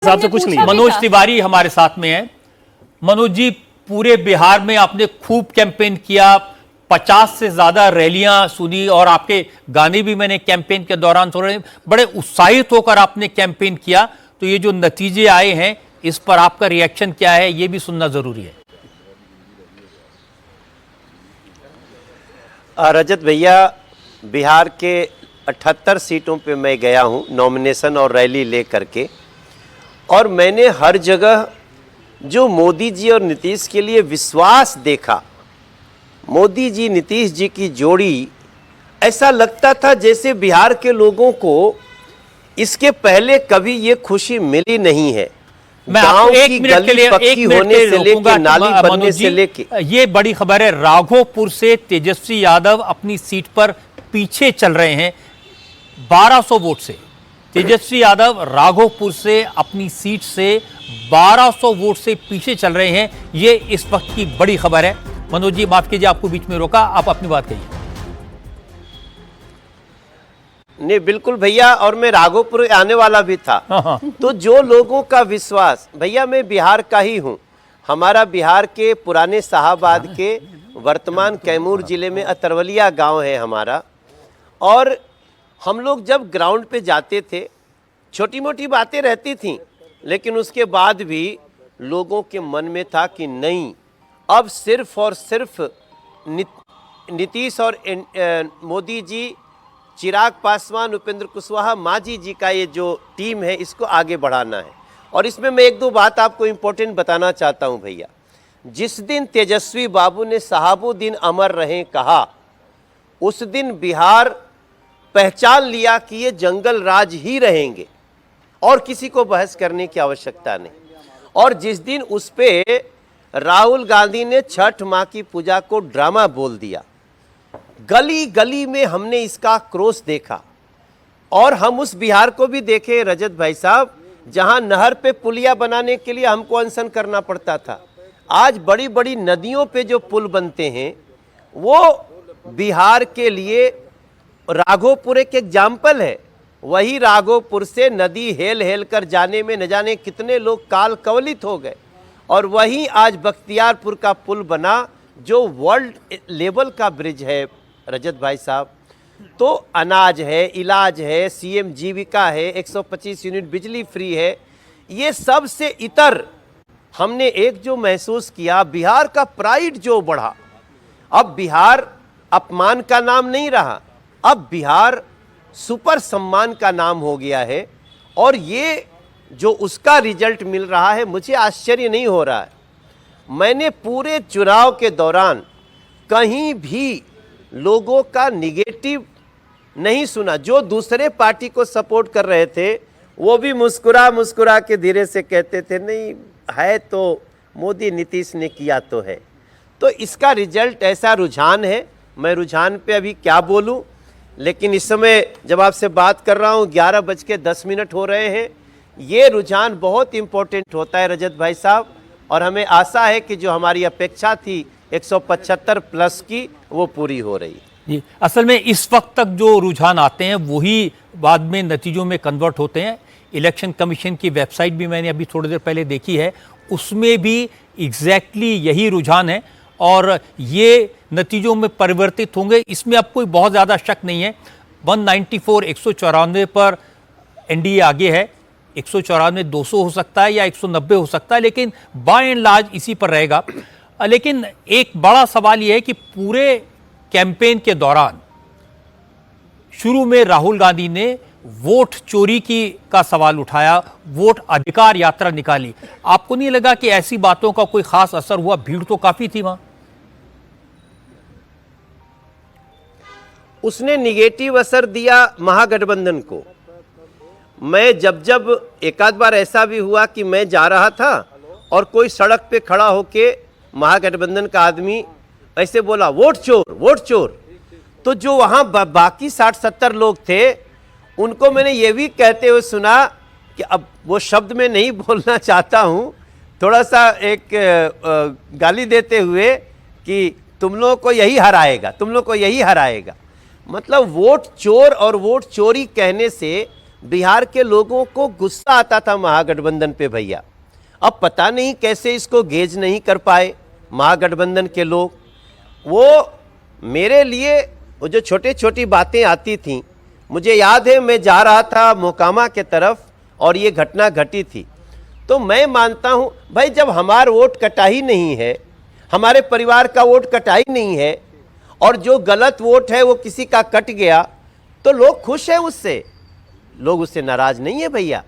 साहब से कुछ नहीं। मनोज तिवारी हमारे साथ में है। मनोज जी, पूरे बिहार में आपने खूब कैंपेन किया, 50 से ज्यादा रैलियां सुनी और आपके गाने भी मैंने कैंपेन के दौरान सुने। बड़े उत्साहित होकर आपने कैंपेन किया, तो ये जो नतीजे आए हैं इस पर आपका रिएक्शन क्या है, ये भी सुनना जरूरी है। रजत भैया, बिहार के 78 सीटों पे मैं गया हूँ नॉमिनेशन और रैली ले करके, और मैंने हर जगह जो मोदी जी और नीतीश के लिए विश्वास देखा, मोदी जी नीतीश जी की जोड़ी, ऐसा लगता था जैसे बिहार के लोगों को इसके पहले कभी ये खुशी मिली नहीं है। मैं आपको एक मिनट के लिए होने से लेके नाली बनने से लेके, ये बड़ी खबर है। राघोपुर से तेजस्वी यादव अपनी सीट पर पीछे चल रहे हैं 1200 वोट से। तेजस्वी यादव राघोपुर से अपनी सीट से 1200 वोट से पीछे चल रहे हैं। ये इस वक्त की बड़ी खबर है। मनोज जी, माफ कीजिए, आपको बीच में रोका, आप अपनी बात कहिए। नहीं, बिल्कुल भैया, और मैं राघोपुर आने वाला भी था। तो जो लोगों का विश्वास, भैया मैं बिहार का ही हूँ, हमारा बिहार के पुराने शाहाबाद के वर्तमान कैमूर जिले में अतरवलिया गांव है हमारा। और हम लोग जब ग्राउंड पे जाते थे, छोटी मोटी बातें रहती थीं, लेकिन उसके बाद भी लोगों के मन में था कि नहीं, अब सिर्फ और सिर्फ नीतीश और मोदी जी, चिराग पासवान, उपेंद्र कुशवाहा, मांझी जी का ये जो टीम है, इसको आगे बढ़ाना है। और इसमें मैं एक दो बात आपको इम्पोर्टेंट बताना चाहता हूं भैया। जिस दिन तेजस्वी बाबू ने साहबुद्दीन अमर रहें कहा, उस दिन बिहार पहचान लिया कि ये जंगल राज ही रहेंगे और किसी को बहस करने की आवश्यकता नहीं। और जिस दिन उस पे राहुल गांधी ने छठ माँ की पूजा को ड्रामा बोल दिया, गली गली में हमने इसका क्रोश देखा। और हम उस बिहार को भी देखे रजत भाई साहब, जहां नहर पे पुलिया बनाने के लिए हमको अनशन करना पड़ता था। आज बड़ी बड़ी नदियों पे जो पुल बनते हैं, वो बिहार के लिए राघोपुर एक एग्जाम्पल है। वही राघोपुर से नदी हेल हेल कर जाने में न जाने कितने लोग काल कवलित हो गए। और वहीं आज बख्तियारपुर का पुल बना, जो वर्ल्ड लेवल का ब्रिज है रजत भाई साहब। तो अनाज है, इलाज है, सीएम जीविका है, 125 यूनिट बिजली फ्री है। ये सब से इतर हमने एक जो महसूस किया, बिहार का प्राइड जो बढ़ा। अब बिहार अपमान का नाम नहीं रहा, अब बिहार सुपर सम्मान का नाम हो गया है। और ये जो उसका रिजल्ट मिल रहा है, मुझे आश्चर्य नहीं हो रहा है। मैंने पूरे चुनाव के दौरान कहीं भी लोगों का निगेटिव नहीं सुना। जो दूसरे पार्टी को सपोर्ट कर रहे थे, वो भी मुस्कुरा मुस्कुरा के धीरे से कहते थे, नहीं है तो मोदी नीतीश ने किया तो है। तो इसका रिजल्ट ऐसा रुझान है, मैं रुझान पे अभी क्या बोलूं। लेकिन इस समय जब आपसे बात कर रहा हूं, 11:10 हो रहे हैं। ये रुझान बहुत इंपॉर्टेंट होता है रजत भाई साहब, और हमें आशा है कि जो हमारी अपेक्षा थी 175 प्लस की, वो पूरी हो रही है। जी, असल में इस वक्त तक जो रुझान आते हैं वही बाद में नतीजों में कन्वर्ट होते हैं। इलेक्शन कमीशन की वेबसाइट भी मैंने अभी थोड़ी देर पहले देखी है, उसमें भी एग्जैक्टली यही रुझान है और ये नतीजों में परिवर्तित होंगे, इसमें अब कोई बहुत ज़्यादा शक नहीं है। 194 194 पर एनडीए आगे है, 194 200 हो सकता है या 190 हो सकता है, लेकिन बाय एंड लार्ज इसी पर रहेगा। लेकिन एक बड़ा सवाल यह है कि पूरे कैंपेन के दौरान शुरू में राहुल गांधी ने वोट चोरी का सवाल उठाया, वोट अधिकार यात्रा निकाली। आपको नहीं लगा कि ऐसी बातों का कोई खास असर हुआ? भीड़ तो काफी थी वहां। उसने निगेटिव असर दिया महागठबंधन को। मैं जब एक आध बार ऐसा भी हुआ कि मैं जा रहा था और कोई सड़क पे खड़ा होके महागठबंधन का आदमी ऐसे बोला, वोट चोर, वोट चोर। तो जो वहां बाकी 60-70 लोग थे, उनको मैंने ये भी कहते हुए सुना कि अब वो शब्द में नहीं बोलना चाहता हूं, थोड़ा सा एक गाली देते हुए कि तुम लोगों को यही हराएगा, तुम लोग को यही हराएगा। मतलब वोट चोर और वोट चोरी कहने से बिहार के लोगों को गुस्सा आता था महागठबंधन पे भैया। अब पता नहीं कैसे इसको गेज नहीं कर पाए महागठबंधन के लोग। वो मेरे लिए वो जो छोटी छोटी बातें आती थीं, मुझे याद है मैं जा रहा था मोकामा के तरफ और ये घटना घटी थी, तो मैं मानता हूं भाई जब हमारा वोट कटा ही नहीं है, हमारे परिवार का वोट कटा ही नहीं है और जो गलत वोट है वो किसी का कट गया तो लोग खुश हैं उससे, लोग उससे नाराज नहीं है भैया।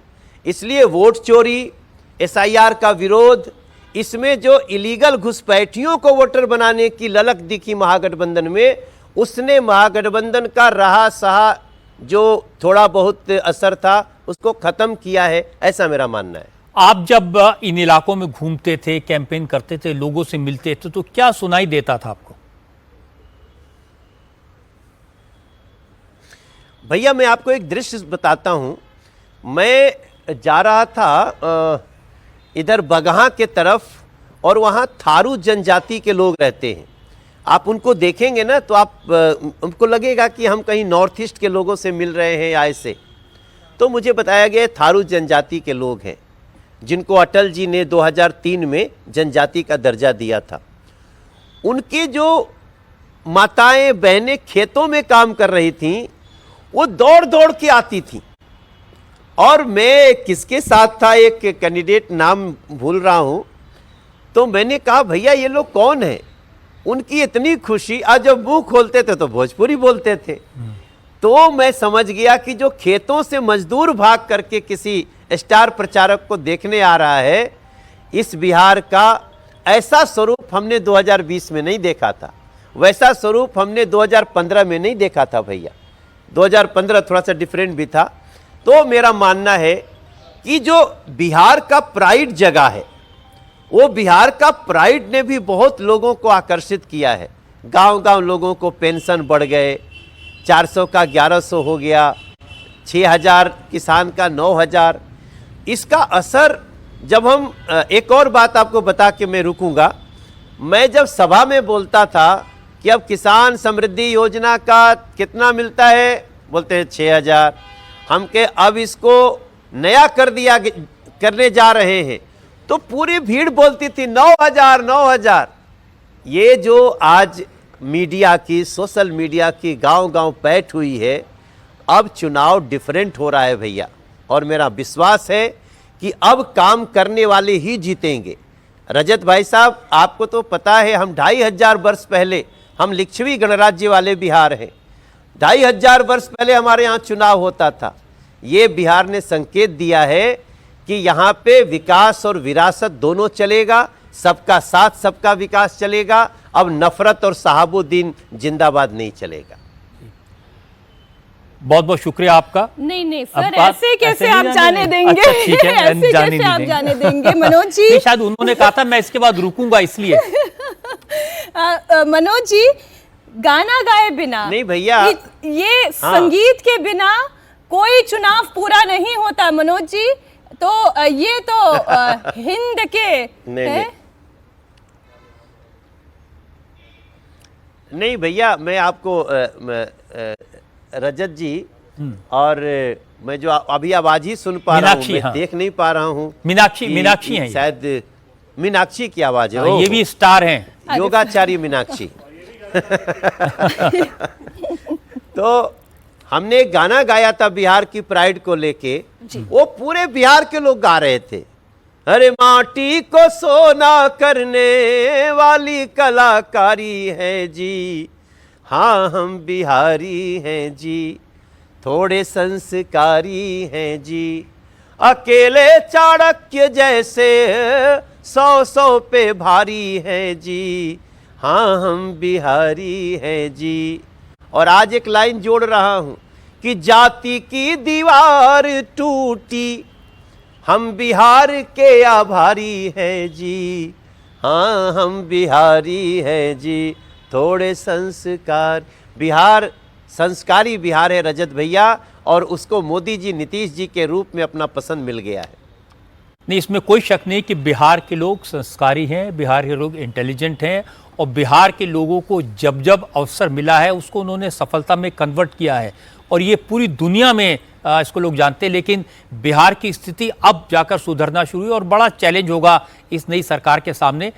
इसलिए वोट चोरी, एसआईआर का विरोध, इसमें जो इलीगल घुसपैठियों को वोटर बनाने की ललक दिखी महागठबंधन में, उसने महागठबंधन का रहा सहा जो थोड़ा बहुत असर था उसको खत्म किया है, ऐसा मेरा मानना है। आप जब इन इलाकों में घूमते थे, कैंपेन करते थे, लोगों से मिलते थे, तो क्या सुनाई देता था आपको? भैया मैं आपको एक दृश्य बताता हूं। मैं जा रहा था इधर बगहा के तरफ और वहाँ थारू जनजाति के लोग रहते हैं। आप उनको देखेंगे ना तो आप उनको लगेगा कि हम कहीं नॉर्थ ईस्ट के लोगों से मिल रहे हैं या ऐसे। तो मुझे बताया गया थारू जनजाति के लोग हैं जिनको अटल जी ने 2003 में जनजाति का दर्जा दिया था। उनकी जो माताएं बहनें खेतों में काम कर रही थीं, वो दौड़ दौड़ के आती थीं। और मैं किसके साथ था, एक कैंडिडेट नाम भूल रहा हूं, तो मैंने कहा भैया ये लोग कौन है? उनकी इतनी खुशी, आज जब मुंह खोलते थे तो भोजपुरी बोलते थे। तो मैं समझ गया कि जो खेतों से मजदूर भाग करके किसी स्टार प्रचारक को देखने आ रहा है, इस बिहार का ऐसा स्वरूप हमने 2020 में नहीं देखा था, वैसा स्वरूप हमने 2015 में नहीं देखा था भैया। 2015 थोड़ा सा डिफरेंट भी था। तो मेरा मानना है कि जो बिहार का प्राइड जगह है, वो बिहार का प्राइड ने भी बहुत लोगों को आकर्षित किया है। गांव-गांव लोगों को पेंशन बढ़ गए, 400 का 1100 हो गया, 6000 किसान का 9000। इसका असर जब हम एक और बात आपको बता के मैं रुकूंगा। मैं जब सभा में बोलता था कि अब किसान समृद्धि योजना का कितना मिलता है, बोलते हैं 6000, हम के अब इसको नया करने जा रहे हैं, तो पूरी भीड़ बोलती थी 9000 9000। ये जो आज मीडिया की, सोशल मीडिया की गांव-गांव पैठ हुई है, अब चुनाव डिफरेंट हो रहा है भैया। और मेरा विश्वास है कि अब काम करने वाले ही जीतेंगे। रजत भाई साहब, आपको तो पता है हम 2500 वर्ष पहले, हम लिच्छवी गणराज्य वाले बिहार हैं, 2500 वर्ष पहले हमारे यहाँ चुनाव होता था। ये बिहार ने संकेत दिया है कि यहाँ पे विकास और विरासत दोनों चलेगा, सबका साथ सबका विकास चलेगा। अब नफरत और सहाबुद्दीन जिंदाबाद नहीं चलेगा। बहुत बहुत शुक्रिया आपका। नहीं सर, ऐसे कैसे आप जाने देंगे? अच्छा, ठीक है, ऐसे कैसे आप जाने देंगे मनोज जी? शायद उन्होंने कहा था मैं इसके बाद रुकूंगा इसलिए। मनोज जी, गाना गाए बिना नहीं भैया, ये संगीत के बिना कोई चुनाव पूरा नहीं होता मनोज जी। तो ये तो हिंद के नहीं भैया, मैं आपको रजत जी, और मैं जो अभी आवाज ही सुन पा रहा हूँ, मैं देख नहीं पा रहा हूँ। मीनाक्षी हैं, शायद मीनाक्षी की आवाज है। ये भी स्टार हैं, योगाचारी मीनाक्षी। तो हमने एक गाना गाया था बिहार की प्राइड को लेके, वो पूरे बिहार के लोग गा रहे थे। अरे माटी को सोना करने वाली कलाकारी है जी, हाँ हम बिहारी हैं जी, थोड़े संस्कारी हैं जी, अकेले चाणक्य जैसे 100 पे भारी हैं जी, हाँ हम बिहारी हैं जी। और आज एक लाइन जोड़ रहा हूं कि जाति की दीवार टूटी, हम बिहार के आभारी हैं जी, हाँ हम बिहारी हैं जी, थोड़े संस्कार। बिहार संस्कारी बिहार है रजत भैया, और उसको मोदी जी, नीतीश जी के रूप में अपना पसंद मिल गया है। नहीं, इसमें कोई शक नहीं कि बिहार के लोग संस्कारी हैं, बिहार के लोग इंटेलिजेंट हैं, और बिहार के लोगों को जब जब अवसर मिला है उसको उन्होंने सफलता में कन्वर्ट किया है। और ये पूरी दुनिया में इसको लोग जानते हैं, लेकिन बिहार की स्थिति अब जाकर सुधरना शुरू हुई और बड़ा चैलेंज होगा इस नई सरकार के सामने।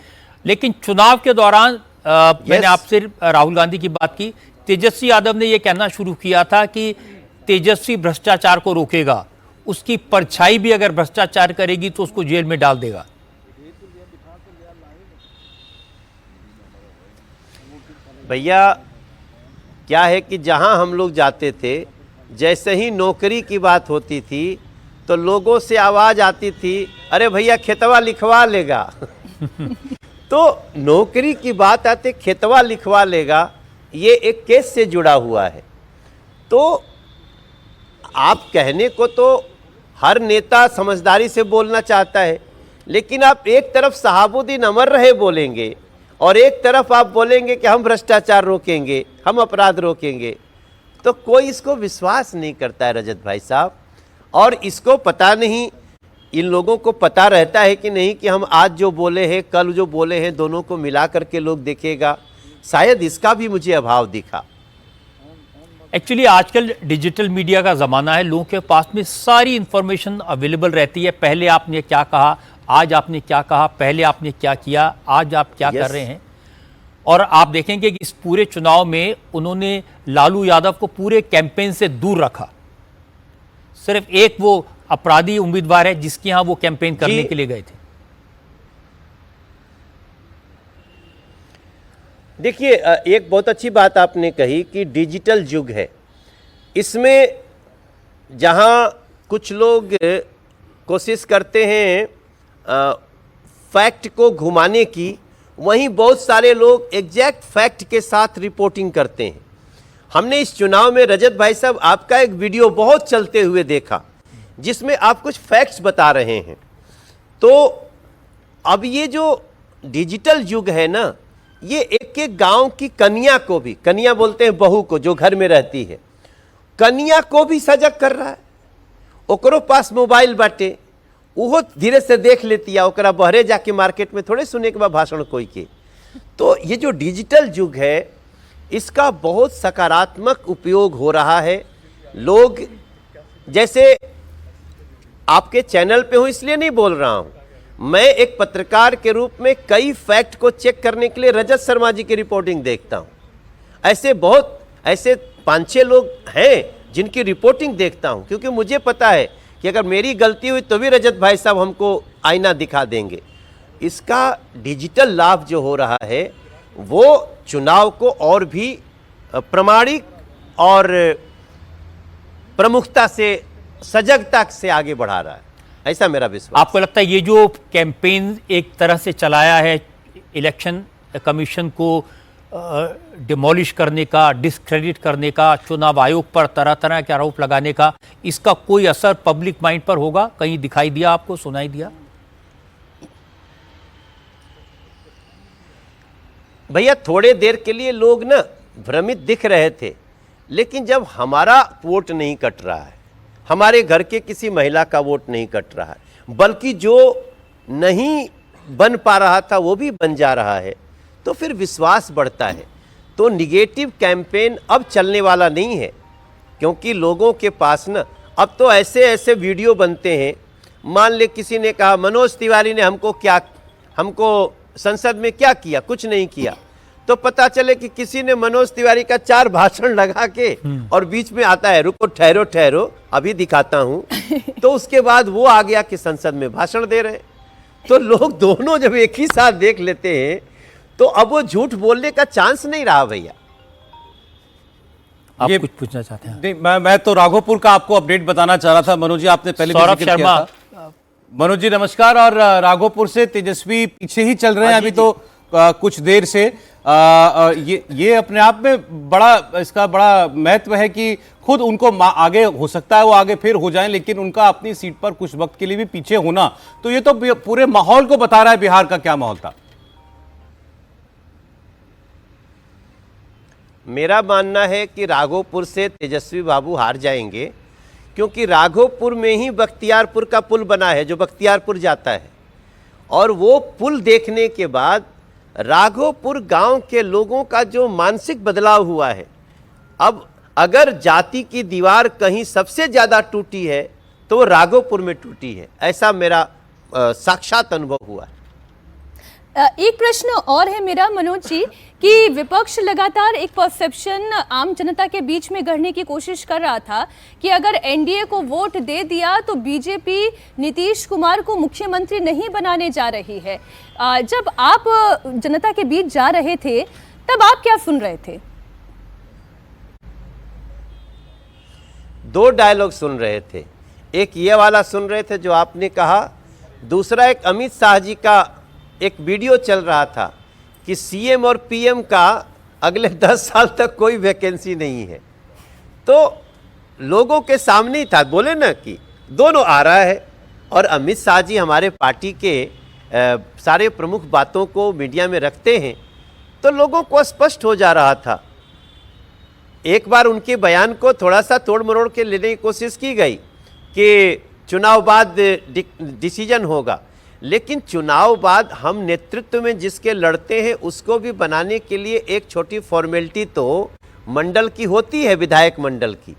लेकिन चुनाव के दौरान मैंने आपसे राहुल गांधी की बात की, तेजस्वी यादव ने यह कहना शुरू किया था कि तेजस्वी भ्रष्टाचार को रोकेगा, उसकी परछाई भी अगर भ्रष्टाचार करेगी तो उसको जेल में डाल देगा। भैया क्या है कि जहां हम लोग जाते थे, जैसे ही नौकरी की बात होती थी तो लोगों से आवाज आती थी, अरे भैया खेतवा लिखवा लेगा। तो नौकरी की बात आते खेतवा लिखवा लेगा, ये एक केस से जुड़ा हुआ है। तो आप कहने को तो हर नेता समझदारी से बोलना चाहता है, लेकिन आप एक तरफ सहाबुद्दीन अमर रहे बोलेंगे और एक तरफ आप बोलेंगे कि हम भ्रष्टाचार रोकेंगे, हम अपराध रोकेंगे, तो कोई इसको विश्वास नहीं करता है रजत भाई साहब। और इसको पता नहीं, इन लोगों को पता रहता है कि नहीं कि हम आज जो बोले हैं कल जो बोले हैं दोनों को मिला करके लोग देखेगा, शायद इसका भी मुझे अभाव दिखा। एक्चुअली आजकल डिजिटल मीडिया का ज़माना है, लोगों के पास में सारी इंफॉर्मेशन अवेलेबल रहती है। पहले आपने क्या कहा, आज आपने क्या कहा, पहले आपने क्या किया, आज आप क्या कर रहे हैं। और आप देखेंगे कि इस पूरे चुनाव में उन्होंने लालू यादव को पूरे कैंपेन से दूर रखा। सिर्फ एक वो अपराधी उम्मीदवार है जिसके यहाँ वो कैंपेन करने के लिए गए थे। देखिए, एक बहुत अच्छी बात आपने कही कि डिजिटल युग है। इसमें जहां कुछ लोग कोशिश करते हैं फैक्ट को घुमाने की, वहीं बहुत सारे लोग एग्जैक्ट फैक्ट के साथ रिपोर्टिंग करते हैं। हमने इस चुनाव में रजत भाई साहब आपका एक वीडियो बहुत चलते हुए देखा जिसमें आप कुछ फैक्ट्स बता रहे हैं। तो अब ये जो डिजिटल युग है ना, ये एक एक गांव की कन्या को भी, कन्या बोलते हैं बहू को जो घर में रहती है, कन्या को भी सजग कर रहा है। ओकरो पास मोबाइल बाटे, वो धीरे से देख लेती है, ओकरा बहरे जाके मार्केट में थोड़े सुने के बाद भाषण कोई के। तो ये जो डिजिटल युग है, इसका बहुत सकारात्मक उपयोग हो रहा है। लोग, जैसे आपके चैनल पे हूं इसलिए नहीं बोल रहा हूं, मैं एक पत्रकार के रूप में कई फैक्ट को चेक करने के लिए रजत शर्मा जी की रिपोर्टिंग देखता हूं। ऐसे 5-6 लोग हैं जिनकी रिपोर्टिंग देखता हूं, क्योंकि मुझे पता है कि अगर मेरी गलती हुई तो भी रजत भाई साहब हमको आईना दिखा देंगे। इसका डिजिटल लाभ जो हो रहा है वो चुनाव को और भी प्रामाणिक और प्रमुखता से, सजगता से आगे बढ़ा रहा है, ऐसा मेरा विश्वास। आपको लगता है ये जो कैंपेन एक तरह से चलाया है इलेक्शन कमीशन को डिमोलिश करने का, डिस्क्रेडिट करने का, चुनाव आयोग पर तरह तरह के आरोप लगाने का, इसका कोई असर पब्लिक माइंड पर होगा? कहीं दिखाई दिया आपको, सुनाई दिया? भैया थोड़े देर के लिए लोग ना भ्रमित दिख रहे थे, लेकिन जब हमारा वोट नहीं कट रहा है, हमारे घर के किसी महिला का वोट नहीं कट रहा है, बल्कि जो नहीं बन पा रहा था वो भी बन जा रहा है, तो फिर विश्वास बढ़ता है। तो निगेटिव कैंपेन अब चलने वाला नहीं है, क्योंकि लोगों के पास ना अब तो ऐसे ऐसे वीडियो बनते हैं। मान ले किसी ने कहा मनोज तिवारी ने हमको संसद में क्या किया, कुछ नहीं किया, तो पता चले कि किसी ने मनोज तिवारी का 4 भाषण लगा के, और बीच में आता है रुको ठहरो ठहरो अभी दिखाता हूं, तो उसके बाद वो आ गया कि संसद में भाषण दे रहे। तो लोग दोनों जब एक ही साथ देख लेते हैं तो अब वो झूठ बोलने का चांस नहीं रहा। भैया आप कुछ पूछना चाहते हैं? नहीं, मैं तो राघोपुर का आपको अपडेट बताना चाह रहा था। मनोज जी आपने पहले भी सौरभ जिक्र किया शर्मा। था। मनोज जी नमस्कार। और राघोपुर से तेजस्वी पीछे ही चल रहे हैं अभी तो कुछ देर से। ये अपने आप में इसका बड़ा महत्व है कि खुद उनको आगे हो सकता है वो आगे फिर हो जाएं, लेकिन उनका अपनी सीट पर कुछ वक्त के लिए भी पीछे होना, तो ये तो पूरे माहौल को बता रहा है बिहार का क्या माहौल था। मेरा मानना है कि राघोपुर से तेजस्वी बाबू हार जाएंगे, क्योंकि राघोपुर में ही बख्तियारपुर का पुल बना है जो बख्तियारपुर जाता है, और वो पुल देखने के बाद राघोपुर गांव के लोगों का जो मानसिक बदलाव हुआ है, अब अगर जाति की दीवार कहीं सबसे ज्यादा टूटी है तो वो राघोपुर में टूटी है, ऐसा मेरा साक्षात अनुभव हुआ है। एक प्रश्न और है मेरा मनोज जी कि विपक्ष लगातार एक परसेप्शन आम जनता के बीच में गढ़ने की कोशिश कर रहा था कि अगर एनडीए को वोट दे दिया तो बीजेपी नीतीश कुमार को मुख्यमंत्री नहीं बनाने जा रही है। जब आप जनता के बीच जा रहे थे तब आप क्या सुन रहे थे? दो डायलॉग सुन रहे थे, एक ये वाला सुन रहे थे जो आपने कहा, दूसरा एक अमित शाह जी का एक वीडियो चल रहा था कि सीएम और पीएम का अगले 10 साल तक कोई वैकेंसी नहीं है। तो लोगों के सामने ही था, बोले ना कि दोनों आ रहा है। और अमित शाह जी हमारे पार्टी के सारे प्रमुख बातों को मीडिया में रखते हैं, तो लोगों को स्पष्ट हो जा रहा था। एक बार उनके बयान को थोड़ा सा तोड़ मरोड़ के लेने की कोशिश की गई कि चुनाव बाद डिसीजन होगा, लेकिन चुनाव बाद हम नेतृत्व में जिसके लड़ते हैं उसको भी बनाने के लिए एक छोटी फॉर्मेलिटी तो मंडल की होती है, विधायक मंडल की।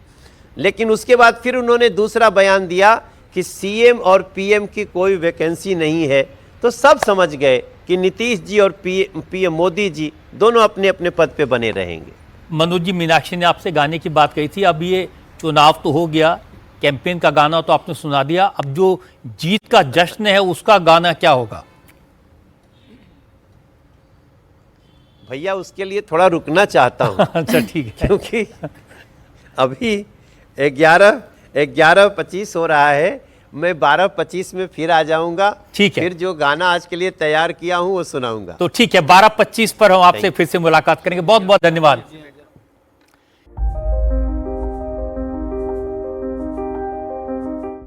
लेकिन उसके बाद फिर उन्होंने दूसरा बयान दिया कि सीएम और पीएम की कोई वैकेंसी नहीं है। तो सब समझ गए कि नीतीश जी और पीएम मोदी जी दोनों अपने अपने पद पे बने रहेंगे। मनोज जी, मीनाक्षी ने आपसे गाने की बात कही थी, अब ये चुनाव तो हो गया, कैंपेन का गाना तो आपने सुना दिया, अब जो जीत का जश्न है उसका गाना क्या होगा? भैया उसके लिए थोड़ा रुकना चाहता हूं। अच्छा ठीक है। क्योंकि अभी 11:25 हो रहा है, मैं 12:25 में फिर आ जाऊंगा। ठीक है। फिर जो गाना आज के लिए तैयार किया हूं वो सुनाऊंगा। तो ठीक है, 12:25 पर हम आपसे फिर से मुलाकात करेंगे। बहुत बहुत धन्यवाद।